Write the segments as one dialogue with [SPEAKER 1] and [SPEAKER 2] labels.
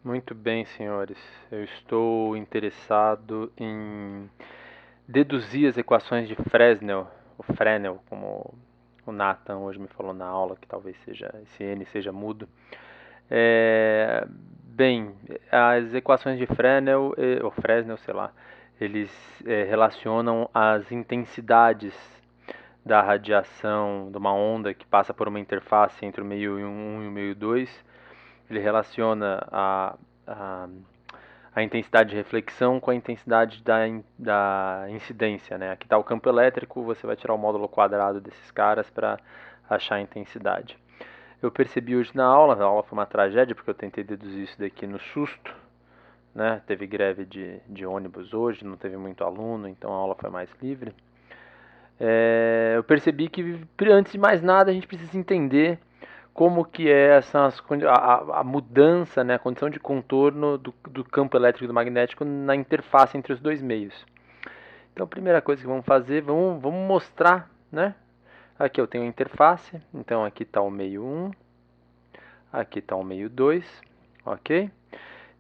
[SPEAKER 1] Muito bem, senhores. Eu estou interessado em deduzir as equações de Fresnel, ou Fresnel, como o Nathan hoje me falou na aula, que talvez seja esse N seja mudo. Bem, as equações de Fresnel, ou Fresnel, sei lá, eles relacionam as intensidades da radiação de uma onda que passa por uma interface entre o meio 1 e o meio 2. Ele relaciona a, a intensidade de reflexão com a intensidade da incidência, né? Aqui está o campo elétrico, você vai tirar o módulo quadrado desses caras para achar a intensidade. Eu percebi hoje na aula foi uma tragédia, porque eu tentei deduzir isso daqui no susto, né? Teve greve de ônibus hoje, não teve muito aluno, então a aula foi mais livre. Eu percebi que, antes de mais nada, a gente precisa entender como que é a mudança, né, a condição de contorno do campo elétrico e do magnético na interface entre os dois meios. Então, a primeira coisa que vamos fazer, vamos mostrar, né? Aqui eu tenho a interface, então aqui está o meio 1, aqui está o meio 2, ok?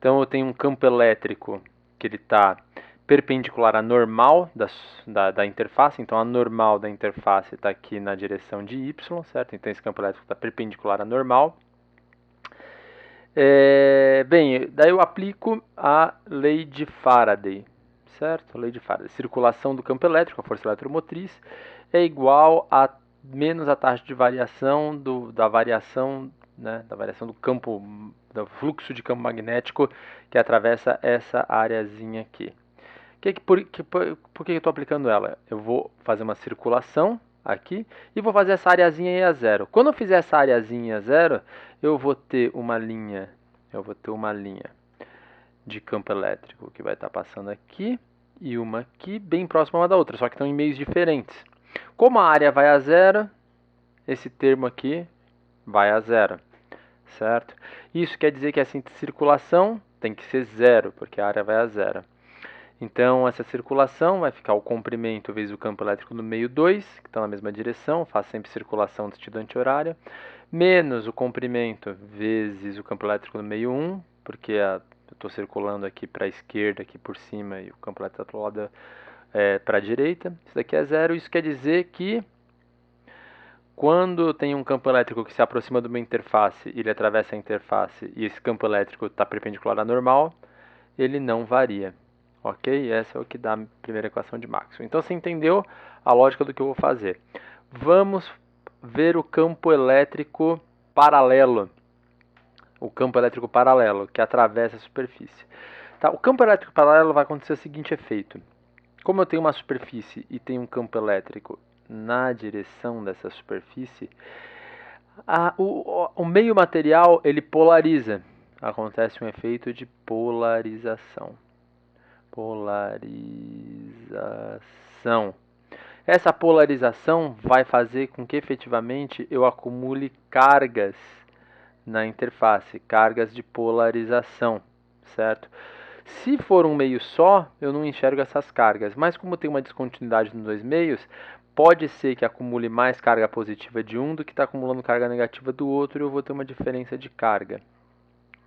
[SPEAKER 1] Então eu tenho um campo elétrico que ele está perpendicular à normal da interface, então a normal da interface está aqui na direção de y, certo? Então esse campo elétrico está perpendicular à normal. Bem, daí eu aplico a lei de Faraday, certo? A lei de Faraday. Circulação do campo elétrico, a força eletromotriz, é igual a menos a taxa de variação da variação, né, da variação do campo, do fluxo de campo magnético que atravessa essa areazinha aqui. Por que eu estou aplicando ela? Eu vou fazer uma circulação aqui e vou fazer essa areazinha aí a zero. Quando eu fizer essa areazinha a zero, eu vou ter uma linha de campo elétrico que vai estar passando aqui e uma aqui bem próxima uma da outra, só que estão em meios diferentes. Como a área vai a zero, esse termo aqui vai a zero, certo? Isso quer dizer que essa circulação tem que ser zero, porque a área vai a zero. Então, essa circulação vai ficar o comprimento vezes o campo elétrico no meio 2, que está na mesma direção, faz sempre circulação do sentido anti-horário, menos o comprimento vezes o campo elétrico no meio 1, porque eu estou circulando aqui para a esquerda, aqui por cima, e o campo elétrico está do lado para a direita. Isso daqui é zero, isso quer dizer que quando tem um campo elétrico que se aproxima de uma interface, ele atravessa a interface e esse campo elétrico está perpendicular à normal, ele não varia. Ok? Essa é o que dá a primeira equação de Maxwell. Então você entendeu a lógica do que eu vou fazer. Vamos ver o campo elétrico paralelo. O campo elétrico paralelo, que atravessa a superfície. Tá, o campo elétrico paralelo vai acontecer o seguinte efeito. Como eu tenho uma superfície e tenho um campo elétrico na direção dessa superfície, o meio material ele polariza. Acontece um efeito de polarização. Polarização. Essa polarização vai fazer com que efetivamente eu acumule cargas na interface, cargas de polarização, certo? Se for um meio só, eu não enxergo essas cargas, mas como tem uma descontinuidade nos dois meios, pode ser que acumule mais carga positiva de um do que está acumulando carga negativa do outro e eu vou ter uma diferença de carga.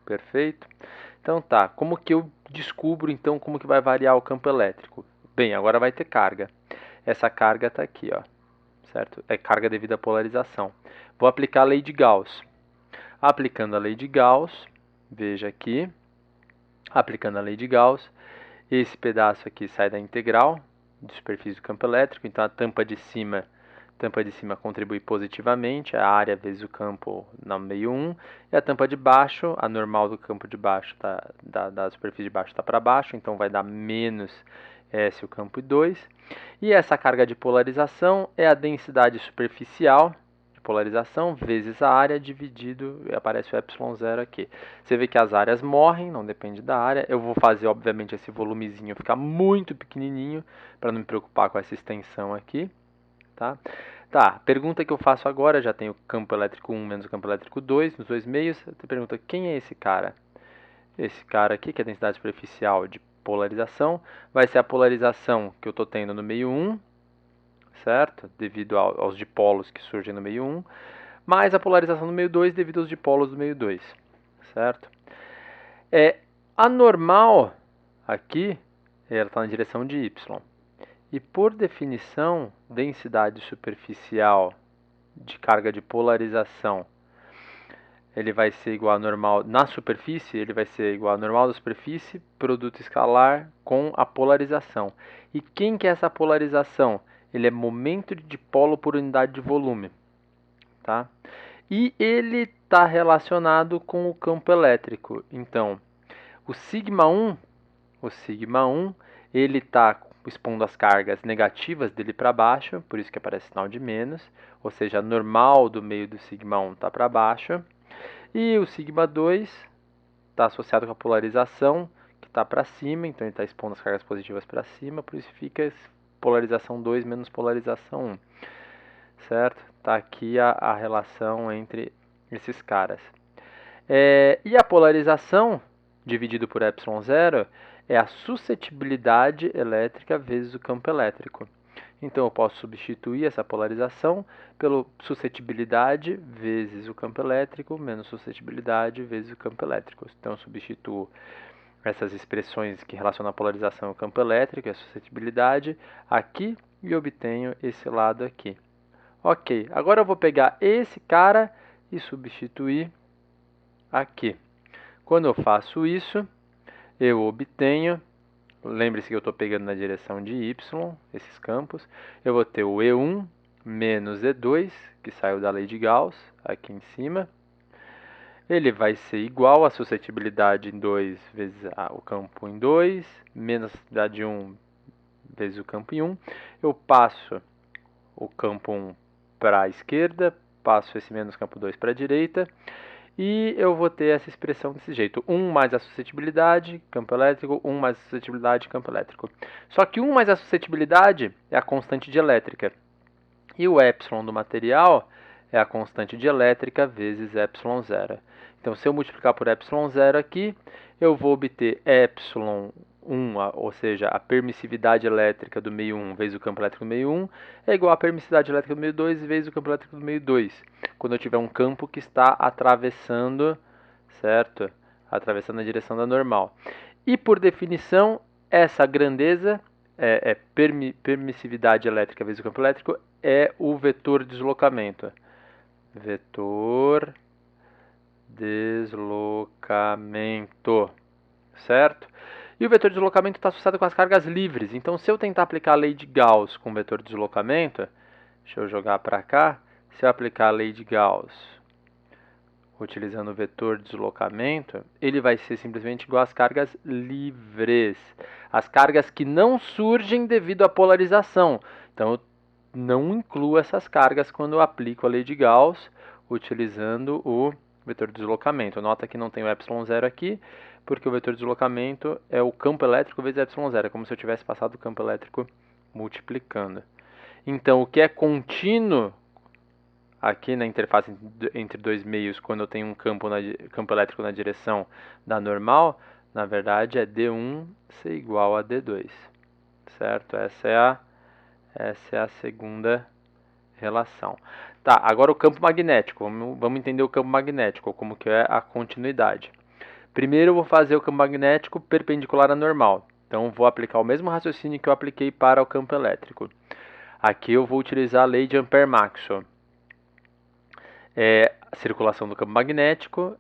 [SPEAKER 1] Perfeito? Então tá, como que eu descubro então como que vai variar o campo elétrico? Bem, agora vai ter carga. Essa carga está aqui, ó, certo? É carga devido à polarização. Vou aplicar a lei de Gauss. Aplicando a lei de Gauss, veja aqui, aplicando a lei de Gauss, esse pedaço aqui sai da integral de superfície do campo elétrico, então a tampa de cima contribui positivamente, a área vezes o campo no meio 1, e a tampa de baixo, a normal do campo de baixo, da superfície de baixo está para baixo, então vai dar menos S o campo 2. E essa carga de polarização é a densidade superficial de polarização vezes a área dividido, aparece o ε0 aqui. Você vê que as áreas morrem, não depende da área. Eu vou fazer, obviamente, esse volumezinho ficar muito pequenininho para não me preocupar com essa extensão aqui. Tá? Tá, pergunta que eu faço agora, já tenho o campo elétrico 1 menos o campo elétrico 2 nos dois meios. Você pergunta, quem é esse cara? Esse cara aqui, que é a densidade superficial de polarização, vai ser a polarização que eu estou tendo no meio 1, certo? Devido aos dipolos que surgem no meio 1, mais a polarização no meio 2 devido aos dipolos do meio 2, certo? A normal aqui, ela está na direção de y. E por definição, densidade superficial de carga de polarização, ele vai ser igual a normal na superfície, ele vai ser igual a normal da superfície, produto escalar com a polarização. E quem que é essa polarização? Ele é momento de dipolo por unidade de volume, tá? E ele está relacionado com o campo elétrico. Então, o σ1, ele está expondo as cargas negativas dele para baixo, por isso que aparece sinal de menos, ou seja, a normal do meio do σ1 está para baixo. E o σ2 está associado com a polarização, que está para cima, então ele está expondo as cargas positivas para cima, por isso fica polarização 2 menos polarização 1. Certo? Está aqui a relação entre esses caras. E a polarização, dividido por ε0, é a suscetibilidade elétrica vezes o campo elétrico. Então, eu posso substituir essa polarização pela suscetibilidade vezes o campo elétrico menos suscetibilidade vezes o campo elétrico. Então, eu substituo essas expressões que relacionam a polarização ao campo elétrico e a suscetibilidade aqui e obtenho esse lado aqui. Ok, agora eu vou pegar esse cara e substituir aqui. Quando eu faço isso, eu obtenho, lembre-se que eu estou pegando na direção de y, esses campos, eu vou ter o E1 menos E2, que saiu da lei de Gauss, aqui em cima. Ele vai ser igual a suscetibilidade em 2 vezes o campo em 2, menos a suscetibilidade 1 vezes o campo em 1. Eu passo o campo 1 para a esquerda, passo esse menos campo 2 para a direita, e eu vou ter essa expressão desse jeito. 1 mais a suscetibilidade, campo elétrico, 1 mais a suscetibilidade, campo elétrico. Só que 1 mais a suscetibilidade é a constante dielétrica. E o epsilon do material é a constante dielétrica vezes ε0. Então, se eu multiplicar por ε0 aqui, eu vou obter epsilon 1, ou seja, a permissividade elétrica do meio 1 vezes o campo elétrico do meio 1, é igual à permissividade elétrica do meio 2 vezes o campo elétrico do meio 2, quando eu tiver um campo que está atravessando, certo? Atravessando a direção da normal. E, por definição, essa grandeza, permissividade elétrica vezes o campo elétrico, é o vetor de deslocamento. Vetor deslocamento, certo? E o vetor de deslocamento está associado com as cargas livres. Então, se eu tentar aplicar a lei de Gauss com o vetor de deslocamento, deixa eu jogar para cá, se eu aplicar a lei de Gauss utilizando o vetor de deslocamento, ele vai ser simplesmente igual às cargas livres. As cargas que não surgem devido à polarização. Então, eu não incluo essas cargas quando eu aplico a lei de Gauss utilizando o vetor de deslocamento. Nota que não tem o ε0 aqui, porque o vetor de deslocamento é o campo elétrico vezes ε0. É como se eu tivesse passado o campo elétrico multiplicando. Então, o que é contínuo aqui na interface entre dois meios, quando eu tenho um campo elétrico na direção da normal, na verdade é D1 ser igual a D2, certo? Essa é a segunda relação. Tá, agora o campo magnético. Vamos entender o campo magnético, como que é a continuidade. Primeiro eu vou fazer o campo magnético perpendicular à normal. Então vou aplicar o mesmo raciocínio que eu apliquei para o campo elétrico. Aqui eu vou utilizar a lei de Ampère-Maxwell. A circulação do campo magnético,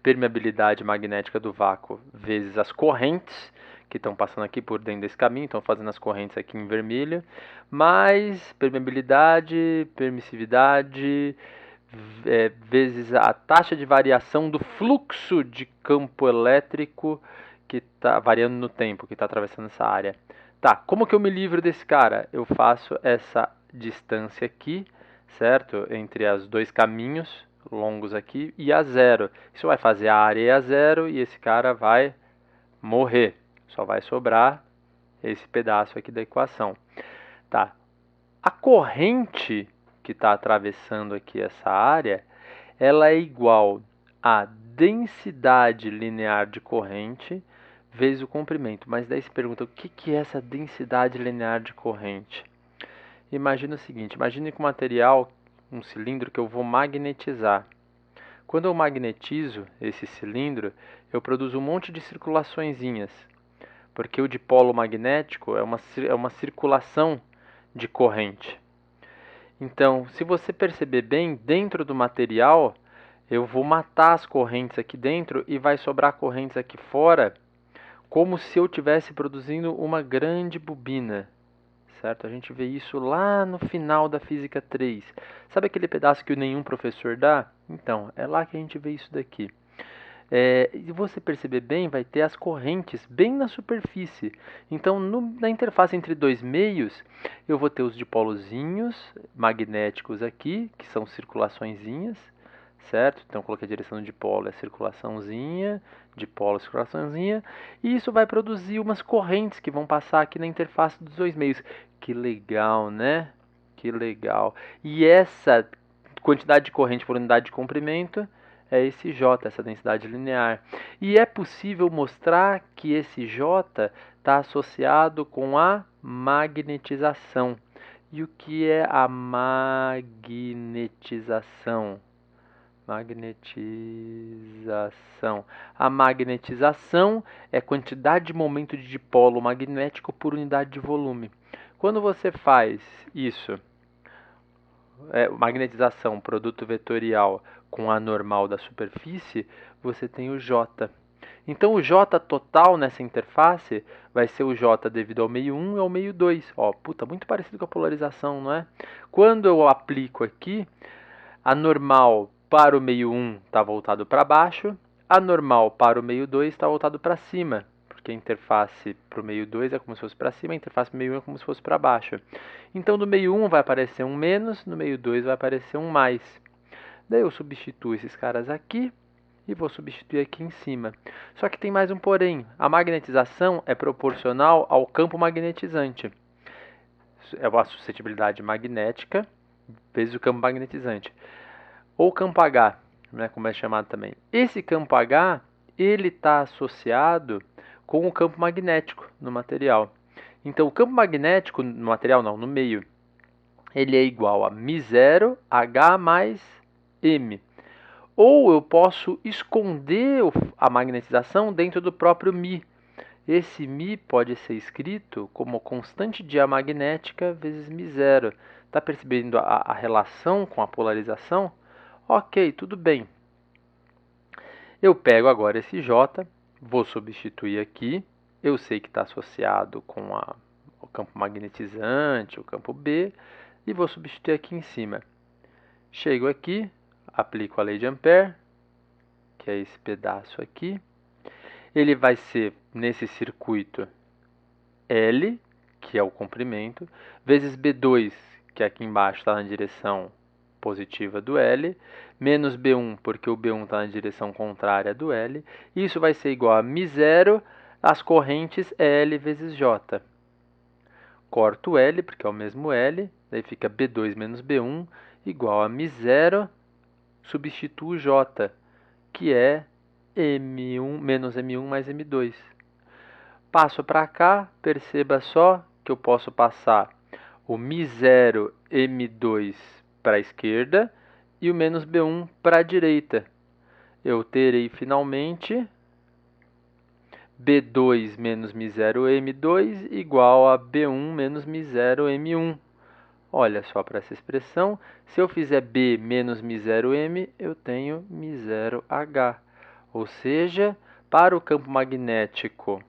[SPEAKER 1] permeabilidade magnética do vácuo vezes as correntes que estão passando aqui por dentro desse caminho, estão fazendo as correntes aqui em vermelho, mais permeabilidade, permissividade, vezes a taxa de variação do fluxo de campo elétrico que está variando no tempo, que está atravessando essa área. Tá, como que eu me livro desse cara? Eu faço essa distância aqui, certo? Entre os dois caminhos longos aqui e a zero. Isso vai fazer a área a zero e esse cara vai morrer. Só vai sobrar esse pedaço aqui da equação. Tá. A corrente que está atravessando aqui essa área, ela é igual à densidade linear de corrente vezes o comprimento. Mas daí se pergunta, o que é essa densidade linear de corrente? Imagina o seguinte, imagine que o material, um cilindro que eu vou magnetizar. Quando eu magnetizo esse cilindro, eu produzo um monte de circulaçõezinhas, porque o dipolo magnético é uma circulação de corrente. Então, se você perceber bem, dentro do material, eu vou matar as correntes aqui dentro e vai sobrar correntes aqui fora, como se eu estivesse produzindo uma grande bobina. Certo? A gente vê isso lá no final da Física 3. Sabe aquele pedaço que nenhum professor dá? Então, é lá que a gente vê isso daqui. E você perceber bem, vai ter as correntes bem na superfície. Então, na interface entre dois meios, eu vou ter os dipolozinhos magnéticos aqui, que são circulaçõezinhas, certo? Então, eu coloquei a direção do dipolo, é circulaçãozinha, dipolo, circulaçãozinha, e isso vai produzir umas correntes que vão passar aqui na interface dos dois meios. Que legal, né? Que legal. E essa quantidade de corrente por unidade de comprimento é esse J, essa densidade linear. E é possível mostrar que esse J está associado com a magnetização. E o que é a magnetização? Magnetização. A magnetização é quantidade de momento de dipolo magnético por unidade de volume. Quando você faz isso, magnetização, produto vetorial com a normal da superfície, você tem o J. Então o J total nessa interface vai ser o J devido ao meio 1 e ao meio 2. Ó, puta, muito parecido com a polarização, não é? Quando eu aplico aqui, a normal para o meio 1 está voltado para baixo, a normal para o meio 2 está voltado para cima, porque a interface para o meio 2 é como se fosse para cima, a interface para o meio 1 é como se fosse para baixo. Então no meio 1 vai aparecer um menos, no meio 2 vai aparecer um mais. Daí eu substituo esses caras aqui e vou substituir aqui em cima. Só que tem mais um porém. A magnetização é proporcional ao campo magnetizante. É a suscetibilidade magnética vezes o campo magnetizante. Ou campo H, né, como é chamado também. Esse campo H, ele está associado com o campo magnético no material. Então, o campo magnético no material, não, no meio, ele é igual a μ0 H mais M. Ou eu posso esconder a magnetização dentro do próprio μ. Esse μ pode ser escrito como constante diamagnética vezes μ0. Está percebendo a relação com a polarização? Ok, tudo bem. Eu pego agora esse J, vou substituir aqui. Eu sei que está associado com o campo magnetizante, o campo B, e vou substituir aqui em cima. Chego aqui, aplico a lei de Ampère, que é esse pedaço aqui. Ele vai ser, nesse circuito, L, que é o comprimento, vezes B2, que aqui embaixo está na direção positiva do L, menos B1, porque o B1 está na direção contrária do L. Isso vai ser igual a μ0, as correntes L vezes J. Corto L, porque é o mesmo L, daí fica B2 menos B1 igual a μ0, substituo J, que é M1 menos M1 mais M2. Passo para cá, perceba só que eu posso passar o μ0 M2 para a esquerda e o menos B1 para a direita. Eu terei finalmente B2 menos μ0 M2 igual a B1 menos μ0 M1. Olha só para essa expressão, se eu fizer B menos μ0 M, eu tenho μ0 H. Ou seja, para o campo magnético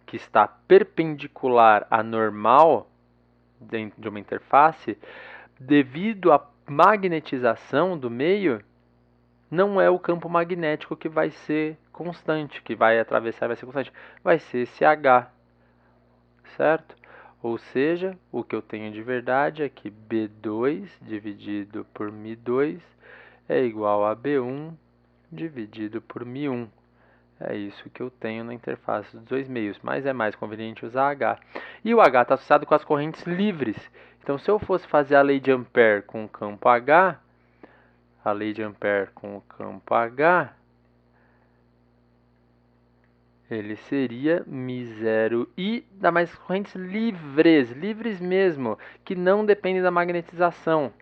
[SPEAKER 1] que está perpendicular à normal dentro de uma interface, devido à magnetização do meio, não é o campo magnético que vai ser constante, que vai atravessar e vai ser constante, vai ser esse H, certo? Ou seja, o que eu tenho de verdade é que B2 dividido por μ2 é igual a B1 dividido por μ1. É isso que eu tenho na interface dos dois meios, mas é mais conveniente usar H. E o H está associado com as correntes livres. Então, se eu fosse fazer a lei de Ampère com o campo H, a lei de Ampère com o campo H, ele seria μ0 I, dá mais correntes livres, livres mesmo, que não dependem da magnetização.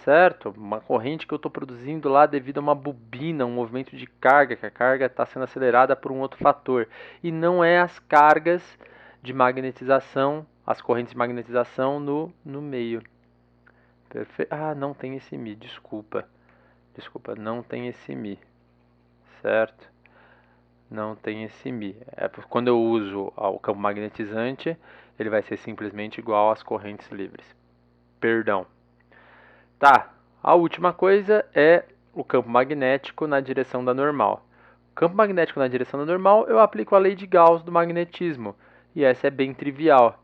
[SPEAKER 1] certo? Uma corrente que eu estou produzindo lá devido a uma bobina, um movimento de carga, que a carga está sendo acelerada por um outro fator. E não é as cargas de magnetização, as correntes de magnetização no meio. Ah, não tem esse Mi, desculpa. Desculpa, não tem esse Mi, certo? Não tem esse Mi. Quando eu uso o campo magnetizante, ele vai ser simplesmente igual às correntes livres. Perdão. Tá, a última coisa é o campo magnético na direção da normal. O campo magnético na direção da normal, eu aplico a lei de Gauss do magnetismo. E essa é bem trivial,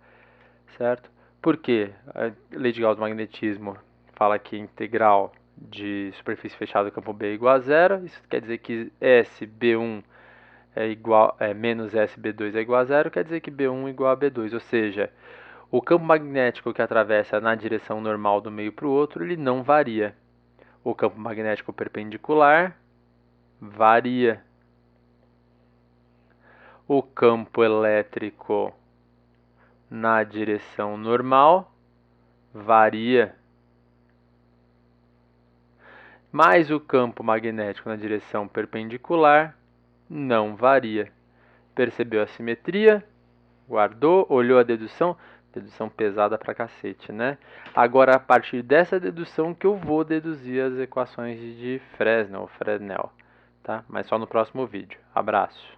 [SPEAKER 1] certo? Por quê? A lei de Gauss do magnetismo fala que a integral de superfície fechada do campo B é igual a zero. Isso quer dizer que SB1 menos SB2 é igual a zero, quer dizer que B1 é igual a B2, ou seja, o campo magnético que atravessa na direção normal do meio para o outro, ele não varia. O campo magnético perpendicular varia. O campo elétrico na direção normal varia. Mas o campo magnético na direção perpendicular não varia. Percebeu a simetria? Guardou? Olhou a dedução? Dedução pesada pra cacete, né? Agora, a partir dessa dedução que eu vou deduzir as equações de Fresnel, tá? Mas só no próximo vídeo. Abraço.